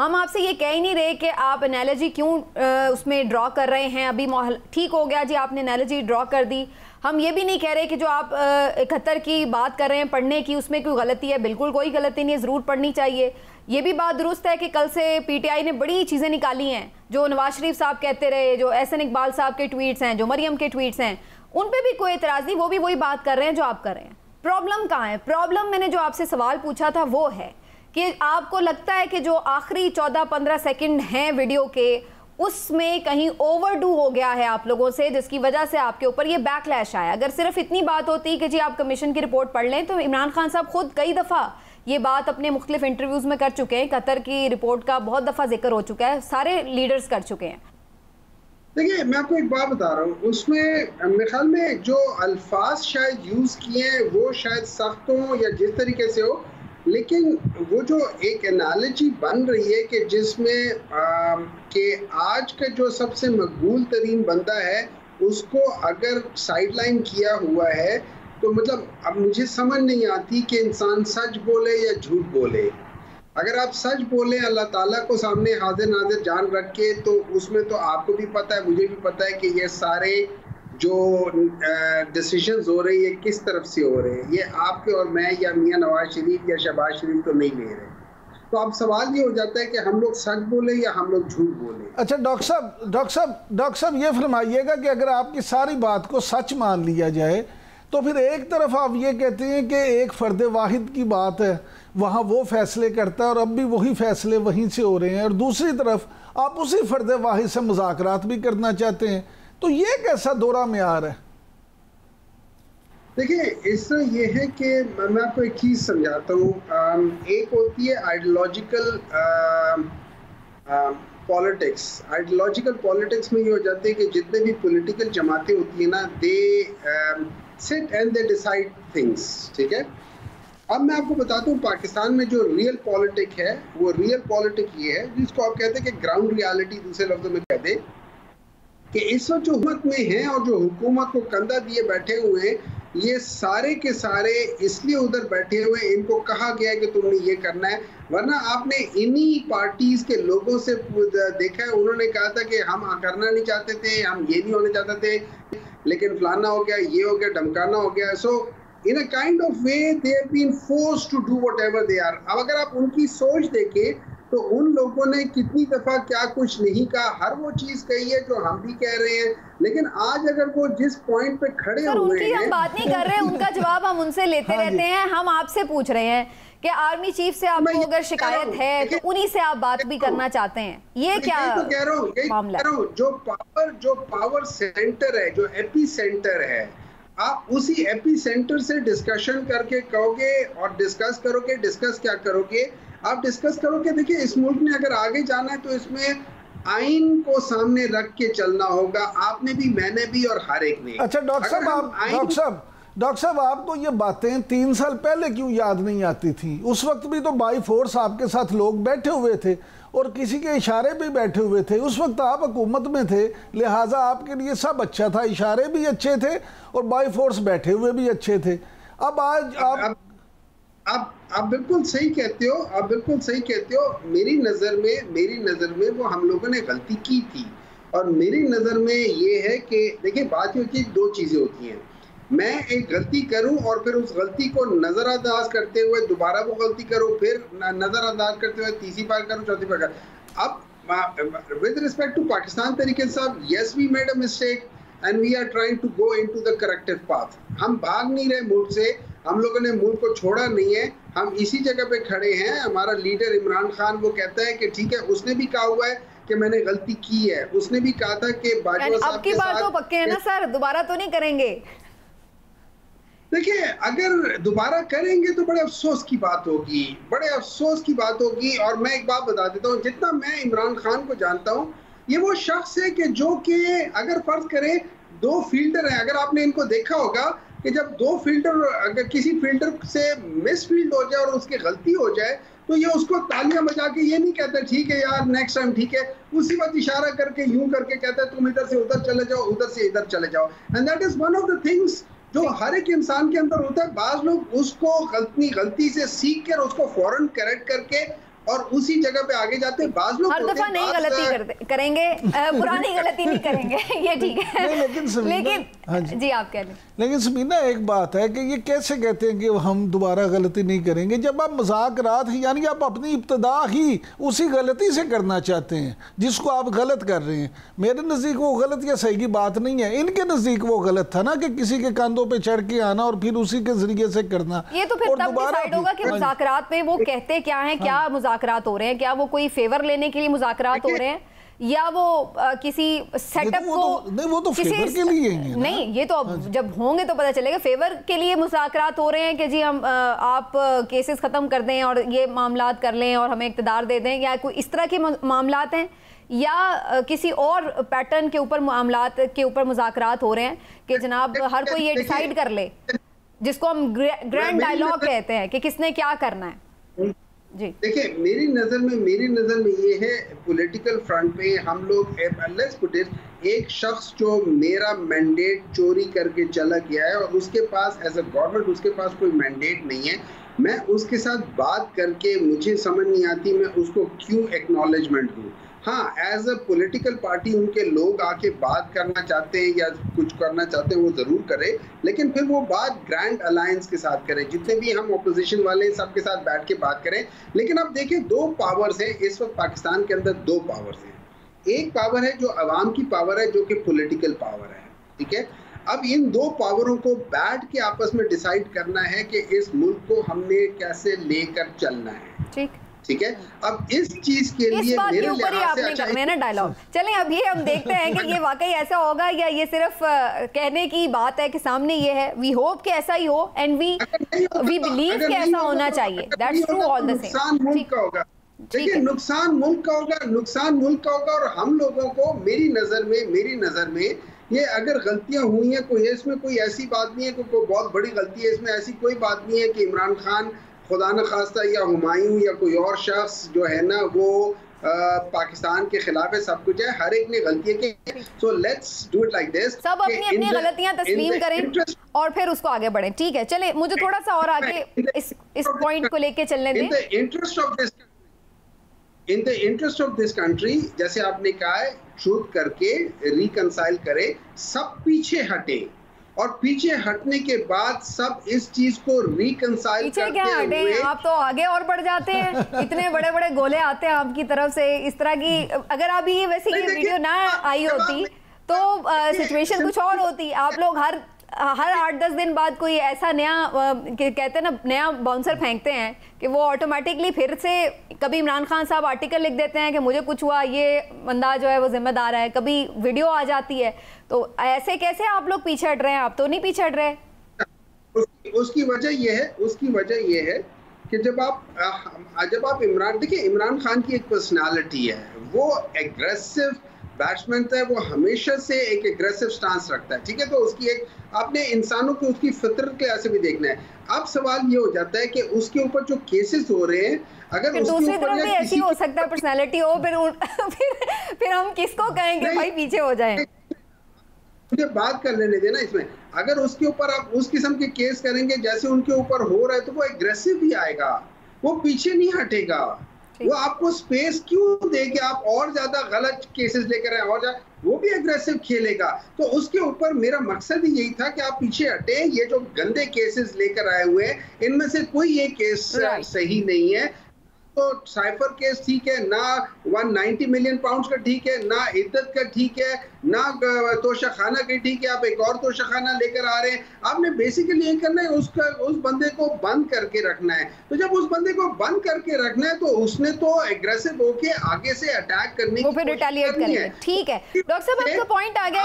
हम आपसे ये कह ही नहीं रहे कि आप एनालॉजी क्यों उसमें ड्रॉ कर रहे हैं। अभी ठीक हो गया जी, आपने एनालॉजी ड्रॉ कर दी। हम ये भी नहीं कह रहे कि जो आप 71 की बात कर रहे हैं पढ़ने की, उसमें कोई गलती है। बिल्कुल कोई गलती नहीं है, ज़रूर पढ़नी चाहिए। ये भी बात दुरुस्त है कि कल से पीटीआई ने बड़ी चीज़ें निकाली हैं, जो नवाज शरीफ साहब कहते रहे, जो एहसन इकबाल साहब के ट्वीट्स हैं, जो मरियम के ट्वीट्स हैं, उन पर भी कोई एतराज़ नहीं। वो भी वही बात कर रहे हैं जो आप कर रहे हैं। प्रॉब्लम कहाँ है? प्रॉब्लम मैंने जो आपसे सवाल पूछा था वो है कि आपको लगता है कि जो आखिरी 14-15 सेकंड हैं वीडियो के, उसमें कहीं ओवरडू हो गया है आप लोगों से, जिसकी वजह से आपके ऊपर ये बैकलैश आया। अगर सिर्फ इतनी बात होती कि जी आप कमीशन की रिपोर्ट पढ़ लें, तो इमरान खान साहब खुद कई दफ़ा ये बात अपने मुख्तलिफ इंटरव्यूज़ में कर चुके हैं। कतर की रिपोर्ट का बहुत दफ़ा जिक्र हो चुका है, सारे लीडर्स कर चुके हैं। देखिए, मैं आपको एक बात बता रहा हूँ, उसमें मेरे ख्याल में जो अल्फाज शायद यूज़ किए हैं वो शायद सख्त हो या जिस तरीके से हो, लेकिन वो जो एक एनालॉजी बन रही है कि जिसमें कि आज का जो सबसे मकबूल तरीन बंदा है उसको अगर साइडलाइन किया हुआ है, तो मतलब अब मुझे समझ नहीं आती कि इंसान सच बोले या झूठ बोले। अगर आप सच बोले अल्लाह ताला को सामने हाजिर नाजिर जान रख के, तो उसमें तो आपको भी पता है, मुझे भी पता है कि ये सारे जो डिसीजंस हो रही है किस तरफ से हो रहे हैं, ये आपके और मैं या मियां नवाज शरीफ या शहबाज शरीफ तो नहीं ले रहे। तो अब सवाल ये हो जाता है कि हम लोग सच बोले या हम लोग झूठ बोले। अच्छा डॉक्टर साहब ये फरमाइएगा कि अगर आपकी सारी बात को सच मान लिया जाए, तो फिर एक तरफ आप ये कहते हैं कि एक फ़र्द वाहिद की बात है, वहाँ वो फैसले करता है और अब भी वही फैसले वहीं से हो रहे हैं, और दूसरी तरफ आप उसी फ़र्द वाहिद से मुज़ाकरात भी करना चाहते हैं। तो ये कैसा दौरा म्यार है? देखिए, इससे ये है कि मैं आपको एक चीज़ समझाता हूँ। एक होती है आइडियोलॉजिकल पॉलिटिक्स। आइडियोलॉजिकल पॉलिटिक्स में ये हो जाते हैं कि जितने भी पॉलिटिकल जमातें होती हैं ना, they sit and they decide things, ठीक है। अब मैं आपको बताता हूँ, पाकिस्तान में जो रियल पॉलिटिक है, वो रियल पॉलिटिक ये है जिसको आप कहते हैं कि ग्राउंड रियलिटी, दूसरे लफ्जों में कहते हैं कि इस वक्त जो हुकूमत में हैं और जो हुकूमत को कंधा दिए बैठे हुए हैं, ये सारे के सारे इसलिए उधर बैठे हुए, इनको कहा गया है कि तुमने ये करना है। वरना आपने इन्हीं पार्टीज के लोगों से देखा है, उन्होंने कहा था कि हम करना नहीं चाहते थे, हम ये नहीं होने चाहते थे, लेकिन फलाना हो गया, ये हो गया, धमकाना हो गया। So in a kind of way they have been forced to do whatever they are. अब अगर आप उनकी सोच देखें तो उन लोगों ने कितनी दफा क्या कुछ नहीं कहा, हर वो चीज कही है जो हम भी कह रहे हैं। लेकिन आज अगर वो जिस पॉइंट पे खड़े हुए उनकी हम बात नहीं कर रहे हैं, उनका जवाब हम उनसे लेते रहते हैं। हम आपसे पूछ रहे हैं कि आर्मी चीफ से आपको अगर शिकायत है तो उन्हीं से आप बात भी करना चाहते हैं। ये क्या मामला है? जो पावर सेंटर है, जो एपी सेंटर है, आप उसी एपी सेंटर से डिस्कशन करके कहोगे और डिस्कस करोगे। डिस्कस क्या करोगे? आप डिस्कस करोगे। देखिए, इस मुल्क में अगर आगे जाना है तो इसमें आइन को सामने रख के चलना होगा। आपने भी, मैंने भी, और हर एक ने। अच्छा डॉक्टर साहब आपको ये बातें 3 साल पहले क्यों याद नहीं आती थी? उस वक्त भी तो बाई फोर्स आपके साथ लोग बैठे हुए थे और किसी के इशारे पे बैठे हुए थे। उस वक्त आप हुकूमत में थे, लिहाजा आपके लिए सब अच्छा था, इशारे भी अच्छे थे और बाई फोर्स बैठे हुए भी अच्छे थे। अब आज आप बिल्कुल सही कहते हो, आप बिल्कुल सही कहते हो। मेरी नज़र में वो हम लोगों ने गलती की थी, और मेरी नज़र में ये है कि देखिए, बात ये होती है, 2 चीज़ें होती हैं। मैं एक गलती करूं और फिर उस गलती को नज़रअंदाज करते हुए दोबारा वो गलती करूं, फिर नज़रअंदाज करते हुए तीसरी बार करूं, चौथी बार करूं। अब विद रिस्पेक्ट टू पाकिस्तान तरीके साहब, yes we made a mistake and we are trying to go into the corrective path. हम भाग नहीं रहे मुल्क से, हम लोगों ने मुल्क को छोड़ा नहीं है, हम इसी जगह पे खड़े हैं। हमारा लीडर इमरान खान वो कहता है कि ठीक है, उसने भी कहा हुआ है कि मैंने गलती की है। उसने भी कहा था कि बाजवा साहब के साथ, तो पक्के हैं ना सर, दोबारा तो नहीं करेंगे? देखिए, अगर दोबारा करेंगे तो बड़े अफसोस की बात होगी, बड़े अफसोस की बात होगी। और मैं एक बात बता देता हूँ, जितना मैं इमरान खान को जानता हूँ, ये वो शख्स है कि जो कि अगर फर्ज करें 2 फील्डर हैं, अगर आपने इनको देखा होगा कि जब 2 फील्डर, अगर किसी फील्डर से मिस फील्ड हो जाए और उसकी गलती हो जाए, तो ये उसको तालियां बजा के ये नहीं कहता ठीक है यार नेक्स्ट टाइम ठीक है, उसी वक्त इशारा करके यूं करके कहता है तुम इधर से उधर चले जाओ, उधर से इधर चले जाओ। And that is one of the things जो हर एक इंसान के अंदर होता है। बाज लोग उसको गलती से सीख कर उसको फौरन करेक्ट करके और उसी जगह पे आगे जाते हैं। बाज लोग हर दफा नई गलती करेंगे, पुरानी गलती नहीं करेंगे, ये ठीक है। लेकिन हाँ जी आप कह लें। लेकिन समीना एक बात है कि ये कैसे कहते हैं कि हम दोबारा गलती नहीं करेंगे, जब आप मजाकरात यानी आप अपनी इब्तदा ही उसी गलती से करना चाहते हैं जिसको आप गलत कर रहे हैं। मेरे नज़दीक वो गलत या सही की बात नहीं है, इनके नज़दीक वो गलत था ना कि किसी के कंधों पे चढ़ के आना और फिर उसी के जरिए से करना। ये तो फिर तब डिसाइड होगा कि मुज़ाकरात में वो कहते क्या हैं, क्या मुज़ाकरात हो रहे हैं, क्या वो कोई फेवर लेने के लिए मुज़ाकरात हो रहे हैं या वो किसी सेटअप को नहीं, वो तो फेवर के लिए ही है नहीं, ये तो अब जब होंगे तो पता चलेगा। फेवर के लिए मुज़ाकरात हो रहे हैं कि जी हम आप केसेस ख़त्म कर दें और ये मामलात कर लें और हमें इक़्तिदार दे दें, या कोई इस तरह के मामलात हैं, या किसी और पैटर्न के ऊपर मामलात के ऊपर मुज़ाकरात हो रहे हैं कि जनाब हर कोई ये डिसाइड कर ले, जिसको हम ग्रैंड डायलॉग कहते हैं कि किसने क्या करना है। जी देखिए, मेरी नजर में ये है, पॉलिटिकल फ्रंट पे हम लोग लेट्स पुट इट, एक शख्स जो मेरा मैंडेट चोरी करके चला गया है और उसके पास एज अ गवर्नमेंट उसके पास कोई मैंडेट नहीं है, मैं उसके साथ बात करके मुझे समझ नहीं आती मैं उसको क्यों एक्नॉलेजमेंट दूं। हाँ, एज अ पॉलिटिकल पार्टी उनके लोग आके बात करना चाहते हैं या कुछ करना चाहते हैं वो जरूर करें, लेकिन फिर वो बात ग्रैंड अलायंस के साथ करें, जितने भी हम ऑपोजिशन वाले हैं सबके साथ बैठ के बात करें। लेकिन अब देखिए, दो पावर्स हैं इस वक्त पाकिस्तान के अंदर, दो पावर्स हैं। एक पावर है जो अवाम की पावर है, जो कि पॉलिटिकल पावर है, ठीक है। अब इन दो पावरों को बैठ के आपस में डिसाइड करना है कि इस मुल्क को हमने कैसे लेकर चलना है, ठीक है। अब इस चीज के लिए मेरे ऊपर ही आपने करना है ना डायलॉग। चलें अब ये हम देखते हैं कि ये वाकई ऐसा होगा या ये सिर्फ कहने की बात है कि सामने ये है। वी होप कि ऐसा ही हो एंड वी बिलीव कि ऐसा होना चाहिए। That's true all the same. नुकसान मुल्क का होगा, देखिए नुकसान मुल्क का होगा, नुकसान मुल्क का होगा। और हम लोगों को मेरी नजर में ये अगर गलतियां हुई हैं, कोई इसमें कोई ऐसी बात नहीं है कि कोई बहुत बड़ी गलती है, इसमें ऐसी कोई बात नहीं है कि इमरान खान खुदा न खास्ता या हुमायूं या कोई और शख्स जो है ना वो पाकिस्तान के खिलाफ है। सब कुछ है, हर एक ने गलतियां की। So let's do it like this. सब अपनी गलतियां तस्लीम करें और फिर उसको आगे बढ़ें। ठीक है, चले मुझे थोड़ा सा और आगे इस पॉइंट को लेके चलने दें। In the interest of this country, जैसे आपने कहा है, ट्रूथ करके रिकंसाइल करे, सब पीछे हटे और पीछे हटने के बाद सब इस चीज को रिकंसाइल पीछे क्या हटे, आप तो आगे और बढ़ जाते हैं। इतने बड़े बड़े गोले आते हैं आपकी तरफ से इस तरह की। अगर अभी ये वैसे ये वीडियो ना आई होती तो सिचुएशन कुछ और होती। आप लोग हर 8-10 दिन बाद कोई ऐसा नया कहते हैं ना, नया बाउंसर फेंकते हैं कि वो ऑटोमेटिकली फिर से कभी इमरान खान साहब आर्टिकल लिख देते हैं कि मुझे कुछ हुआ, ये बंदा जो है वो जिम्मेदार है, कभी वीडियो आ जाती है। तो ऐसे कैसे आप लोग पीछे हट रहे हैं? आप तो नहीं पीछे हट रहे। उसकी वजह ये है कि जब आप इमरान, देखिए इमरान खान की एक पर्सनालिटी है, वो एग्रेसिव बैट्समैन है, वो हमेशा से एक एग्रेसिव स्टांस रखता है, ठीक है। तो उसकी एक आपने इंसानों को उसकी फितरत के ऐसे भी देखना है। अब सवाल ये हो जाता है कि उसके ऊपर जो केसेस हो रहे हैं, अगर दूसरी तरफ भी ऐसी हो सकता है पर्सनालिटी हो, फिर हम किसको कहेंगे भाई पीछे हो जाएं। मुझे बात कर लेने देना इसमें। अगर उसके ऊपर आप उस किस्म के केस करेंगे जैसे उनके ऊपर हो रहा है, तो वो एग्रेसिव भी आएगा, वो पीछे नहीं हटेगा। वो आपको स्पेस क्यों दे कि आप और ज्यादा गलत केसेस लेकर आए, और वो भी एग्रेसिव खेलेगा। तो उसके ऊपर मेरा मकसद ही यही था कि आप पीछे हटे। ये जो गंदे केसेस लेकर आए हुए हैं, इनमें से कोई एक केस सही नहीं है। तो साइफर केस ठीक है ना, 190 मिलियन पाउंड्स का ठीक है ना, इद्दत का ठीक है ना, तोशाखाना का ठीक है। आप एक और तोशाखाना लेकर आ रहे हैं। आपने बेसिकली ये करना है, उस बंदे को बंद करके रखना है। तो जब उस बंदे को बंद करके रखना है, तो उसने तो एग्रेसिव होके आगे से अटैक करने की कोशिश करनी है। ठीक है डॉक्टर साहब, आपका पॉइंट आ गया।